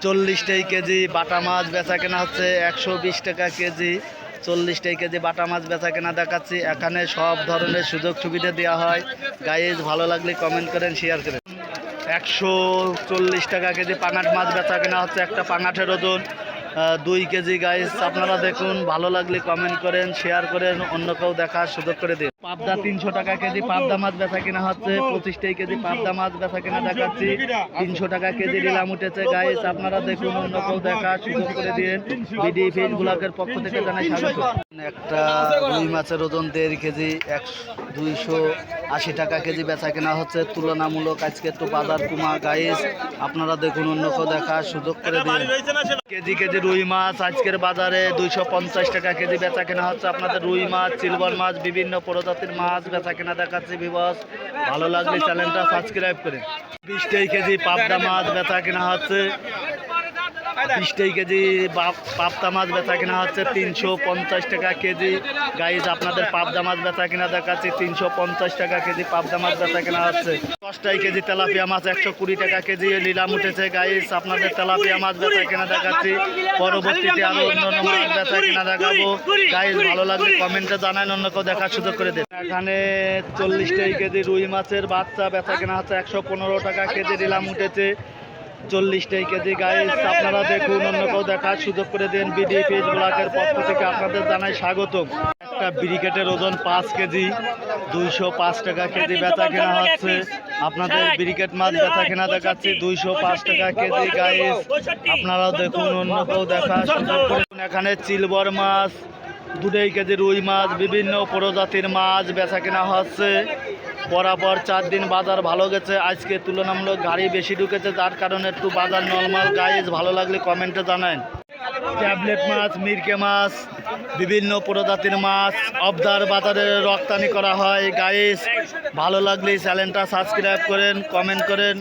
40 KG বাটা মাছ বেচা কেনা হচ্ছে 120 টাকা কেজি। 40 কেজি বাটা মাছ বেচা কেনা দেখাচ্ছি। এখানে সব ধরনের সুযোগ সুবিধা দেওয়া হয়। গাইজ ভালো লাগলে কমেন্ট করেন, শেয়ার করেন। 140 টাকা কেজি পাঙাশ মাছ বেচা কেনা হচ্ছে। একটা পাঙাশের ওজন 2 কেজি। গাইজ আপনারা দেখুন, ভালো লাগলে কমেন্ট করেন, শেয়ার করেন, অন্য কেউ দেখার সুযোগ করে দিন। পাবদা 300 টাকা কেজি পাবদা মাছ বেচা কেনা হচ্ছে। 25 কেজি পাবদা মাছ বেচা কেনা দেখাচ্ছি। 300 টাকা কেজি নিলাম উঠেছে। গাইজ আপনারা দেখুন, অন্য কেউ দেখার সুযোগ করে দিন। বিডি ফিশ ব্লকের পক্ষ থেকে জানাই স্বাগত। একটা রুই মাছের ওজন 1.5 কেজি 280 টাকা কেজি বেচা কেনা হচ্ছে। তুলনামূলক আজকে একটু বাজার কমা। গাইজ আপনারা দেখুন, অন্য কেউ দেখার সুযোগ করে দিন। কেজি রুই মাছ আজকের বাজারে 250 টাকা কেজি বেচা কেনা হচ্ছে। আপনাদের রুই মাছ, সিলভার মাছ, বিভিন্ন প্রজাতির মাছ বেচা কেনা দেখাচ্ছি। ভিউয়ার্স ভালো লাগলে চ্যানেলটা সাবস্ক্রাইব করেন। 20 কেজি পাবদা মাছ বেচা কেনা হচ্ছে। 20 কেজি পাবদা মাছ বেচা কেনা হচ্ছে 350 টাকা কেজি। গাইজ আপনাদের পাবদা মাছ বেচা কেনা দেখাচ্ছি। 350 টাকা কেজি পাবদা মাছ বেচা কেনা হচ্ছে। 10 কেজি তেলাপিয়া মাছ 120 টাকা কেজি নিলাম উঠেছে। গাইজ আপনাদের তেলাপিয়া মাছ বেচা কেনা দেখাচ্ছি। পরবর্তীতে আরো অন্যান্য মাছ বেচা কেনা দেখাবো। গাইজ ভালো লাগলে কমেন্টে জানান, অন্য কেউ দেখার সুযোগ করে দেন। এখানে 40 কেজি রুই মাছের বাচ্চা বেচা কেনা হচ্ছে। 115 টাকা কেজি নিলাম উঠেছে। 40 কেজি। গাইজ আপনারা দেখুন, অন্য কেউ দেখার সুযোগ করে দেন। বিডি ফিশ ব্লকের পক্ষ থেকে আপনাদের জানাই স্বাগতম। একটা ব্রিকেটের ওজন 5 কেজি 205 টাকা কেজি বেচা কেনা হচ্ছে। আপনাদের ব্রিকেট মাছ বেচা কেনা দেখাচ্ছি 205 টাকা কেজি। গাইজ আপনারা দেখুন, অন্য কেউ দেখার সুযোগ করে দেন। এখানে সিলভার মাছ 2 কেজি, রুই মাছ, বিভিন্ন প্রজাতির মাছ বেচা কেনা হচ্ছে। বরাবর 4 দিন বাজার ভালো গেছে। আজকে তুলনামূলক গাড়ি বেশি ঢুকেছে, যার কারণে একটু বাজার নরমাল। গাইজ ভালো লাগলে কমেন্টে জানান। ট্যাবলেট মাছ, মিরকে মাছ, বিভিন্ন প্রজাতির মাছ অবদার বাজারে রপ্তানি করা হয়। গাইজ ভালো লাগলে চ্যানেলটা সাবস্ক্রাইব করেন, কমেন্ট করেন।